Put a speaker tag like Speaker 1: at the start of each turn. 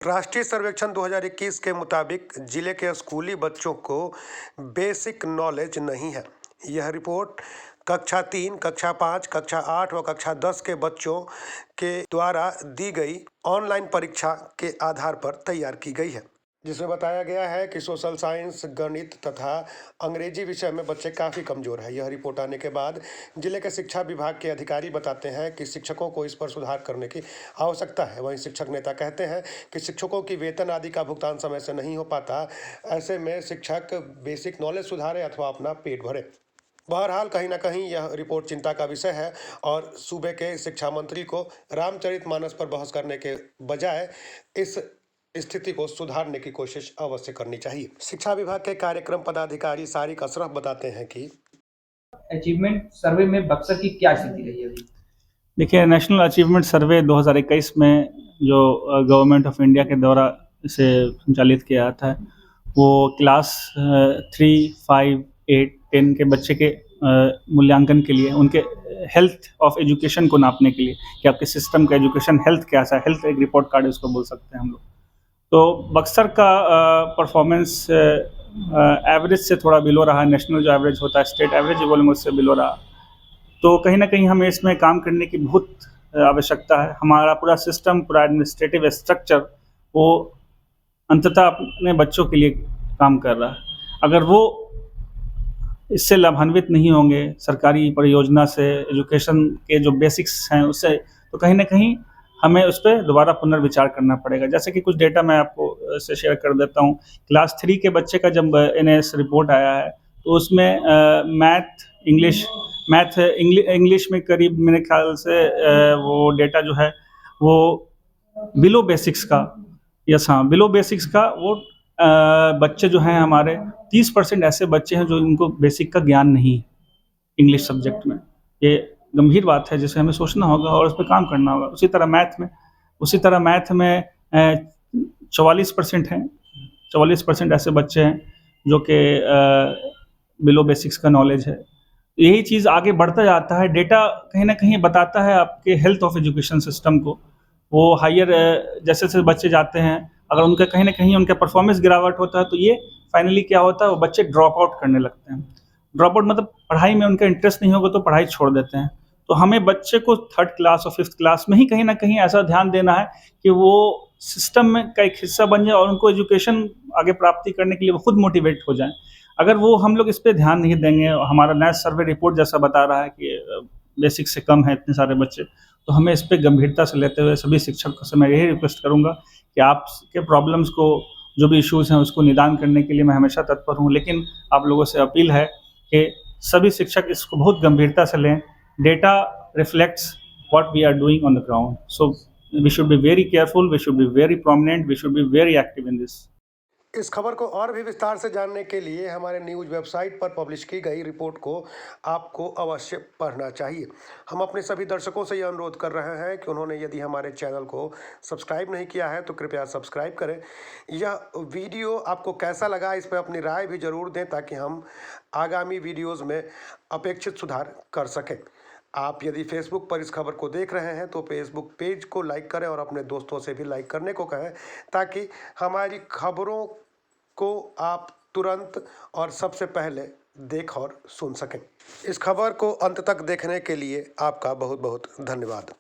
Speaker 1: राष्ट्रीय सर्वेक्षण 2021 के मुताबिक जिले के स्कूली बच्चों को बेसिक नॉलेज नहीं है। यह रिपोर्ट कक्षा 3, कक्षा 5, कक्षा 8 व कक्षा 10 के बच्चों के द्वारा दी गई ऑनलाइन परीक्षा के आधार पर तैयार की गई है, जिसमें बताया गया है कि सोशल साइंस, गणित तथा अंग्रेजी विषय में बच्चे काफ़ी कमज़ोर हैं। यह रिपोर्ट आने के बाद जिले के शिक्षा विभाग के अधिकारी बताते हैं कि शिक्षकों को इस पर सुधार करने की आवश्यकता है। वहीं शिक्षक नेता कहते हैं कि शिक्षकों की वेतन आदि का भुगतान समय से नहीं हो पाता। ऐसे में शिक्षक बेसिक नॉलेज सुधारे अथवा अपना पेट भरे। बहरहाल कहीं ना कहीं यह रिपोर्ट चिंता का विषय है और सूबे के शिक्षा मंत्री को रामचरितमानस पर बहस करने के बजाय इस स्थिति को सुधारने की कोशिश अवश्य करनी चाहिए। शिक्षा विभाग के कार्यक्रम पदाधिकारी सारिक अशरफ बताते हैं कि
Speaker 2: अचीवमेंट सर्वे में बक्सर की क्या स्थिति रही है अभी?
Speaker 3: देखिए, नेशनल अचीवमेंट सर्वे 2021 में जो गवर्नमेंट ऑफ इंडिया के द्वारा इसे संचालित किया जाता है, वो क्लास 3, 5, 8, 10 के बच्चे के मूल्यांकन के लिए, उनके हेल्थ ऑफ एजुकेशन को नापने के लिए कि आपके सिस्टम का एजुकेशन हेल्थ कैसा है, हेल्थ एक रिपोर्ट कार्ड उसको बोल सकते हैं हम लोग। तो बक्सर का परफॉर्मेंस एवरेज से थोड़ा बिलो रहा। नेशनल जो एवरेज होता है, स्टेट एवरेज ऑलमोस्ट से बिलो रहा। तो कहीं ना कहीं हमें इसमें काम करने की बहुत आवश्यकता है। हमारा पूरा सिस्टम, पूरा एडमिनिस्ट्रेटिव स्ट्रक्चर वो अंततः अपने बच्चों के लिए काम कर रहा है। अगर वो इससे लाभान्वित नहीं होंगे सरकारी परियोजना से, एजुकेशन के जो बेसिक्स हैं उससे, तो कहीं ना कहीं हमें उस पर दोबारा पुनर्विचार करना पड़ेगा। जैसे कि कुछ डेटा मैं आपको से शेयर कर देता हूँ। क्लास 3 के बच्चे का जब NAS रिपोर्ट आया है तो उसमें इंग्लिश में करीब मेरे ख्याल से वो डेटा जो है वो बिलो बेसिक्स का, बिलो बेसिक्स का वो बच्चे जो हैं हमारे 30% ऐसे बच्चे हैं जो इनको बेसिक का ज्ञान नहीं है इंग्लिश सब्जेक्ट में। ये गंभीर बात है जिसे हमें सोचना होगा और उस पर काम करना होगा। उसी तरह मैथ में 44% हैं, 44% ऐसे बच्चे हैं जो कि बिलो बेसिक्स का नॉलेज है। यही चीज़ आगे बढ़ता जाता है। डेटा कहीं ना कहीं बताता है आपके हेल्थ ऑफ एजुकेशन सिस्टम को। वो हायर जैसे जैसे बच्चे जाते हैं, अगर उनका कहीं ना कहीं उनका परफॉर्मेंस गिरावट होता है तो ये फाइनली क्या होता है, वो बच्चे ड्रॉप आउट करने लगते हैं। ड्रॉप आउट मतलब पढ़ाई में उनका इंटरेस्ट नहीं होगा तो पढ़ाई छोड़ देते हैं। तो हमें बच्चे को 3rd क्लास और 5th क्लास में ही कहीं ना कहीं ऐसा ध्यान देना है कि वो सिस्टम में का एक हिस्सा बन जाए और उनको एजुकेशन आगे प्राप्ति करने के लिए वो खुद मोटिवेट हो जाएं। अगर वो हम लोग इस पर ध्यान नहीं देंगे, हमारा नया सर्वे रिपोर्ट जैसा बता रहा है कि बेसिक से कम है इतने सारे बच्चे, तो हमें इस पर गंभीरता से लेते हुए सभी शिक्षकों से मैं यही रिक्वेस्ट करूँगा कि आपके प्रॉब्लम्स को, जो भी इश्यूज़ हैं उसको निदान करने के लिए मैं हमेशा तत्पर हूँ। लेकिन आप लोगों से अपील है कि सभी शिक्षक इसको बहुत गंभीरता से लें। Data reflects what we are doing on the ground, so we should be very careful, we should be very prominent, we should be very active in this.
Speaker 1: इस खबर को और भी विस्तार से जानने के लिए हमारे न्यूज़ वेबसाइट पर पब्लिश की गई रिपोर्ट को आपको अवश्य पढ़ना चाहिए। हम अपने सभी दर्शकों से यह अनुरोध कर रहे हैं कि उन्होंने यदि हमारे चैनल को सब्सक्राइब नहीं किया है तो कृपया सब्सक्राइब करें। यह वीडियो आपको कैसा लगा, इस पर अपनी राय भी ज़रूर दें ताकि हम आगामी वीडियोज़ में अपेक्षित सुधार कर सकें। आप यदि फेसबुक पर इस खबर को देख रहे हैं तो फेसबुक पेज को लाइक करें और अपने दोस्तों से भी लाइक करने को कहें ताकि हमारी खबरों को आप तुरंत और सबसे पहले देख और सुन सकें। इस खबर को अंत तक देखने के लिए आपका बहुत बहुत धन्यवाद।